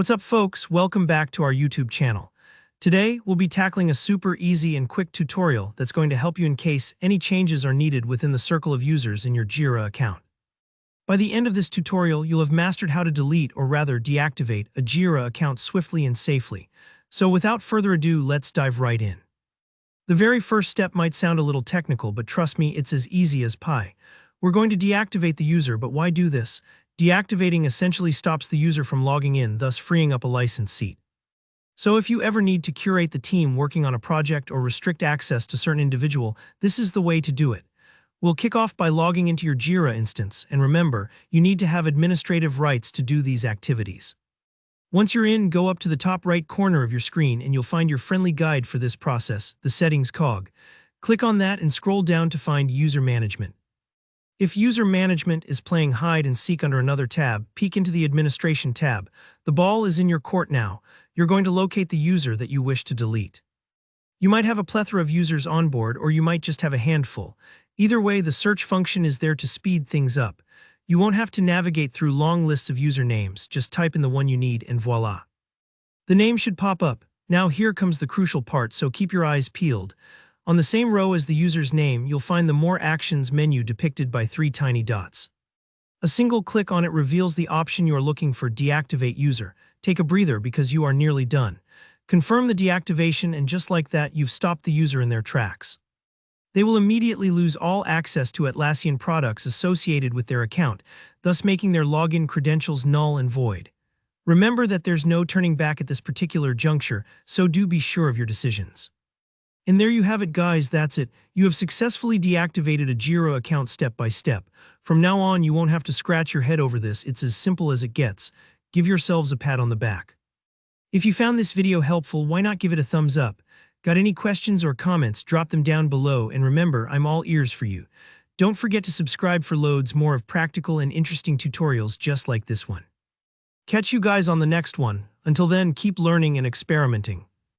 What's up, folks? Welcome back to our YouTube channel. Today, we'll be tackling a super easy and quick tutorial that's going to help you in case any changes are needed within the circle of users in your Jira account. By the end of this tutorial, you'll have mastered how to delete or rather deactivate a Jira account swiftly and safely. So without further ado, let's dive right in. The very first step might sound a little technical, but trust me, it's as easy as pie. We're going to deactivate the user, but why do this? Deactivating essentially stops the user from logging in, thus freeing up a license seat. So if you ever need to curate the team working on a project or restrict access to certain individual, this is the way to do it. We'll kick off by logging into your Jira instance, and remember, you need to have administrative rights to do these activities. Once you're in, go up to the top right corner of your screen and you'll find your friendly guide for this process, the Settings cog. Click on that and scroll down to find User Management. If User Management is playing hide and seek under another tab, peek into the Administration tab. The ball is in your court now. You're going to locate the user that you wish to delete. You might have a plethora of users on board, or you might just have a handful. Either way, the search function is there to speed things up. You won't have to navigate through long lists of usernames, just type in the one you need and voila. The name should pop up. Now here comes the crucial part, so keep your eyes peeled. On the same row as the user's name, you'll find the More Actions menu depicted by 3 tiny dots. A single click on it reveals the option you are looking for, Deactivate User. Take a breather because you are nearly done. Confirm the deactivation and just like that, you've stopped the user in their tracks. They will immediately lose all access to Atlassian products associated with their account, thus making their login credentials null and void. Remember that there's no turning back at this particular juncture, so do be sure of your decisions. And there you have it, guys, that's it. You have successfully deactivated a Jira account step by step. From now on, you won't have to scratch your head over this. It's as simple as it gets. Give yourselves a pat on the back. If you found this video helpful, why not give it a thumbs up? Got any questions or comments? Drop them down below, and remember, I'm all ears for you. Don't forget to subscribe for loads more of practical and interesting tutorials just like this one. Catch you guys on the next one. Until then, keep learning and experimenting.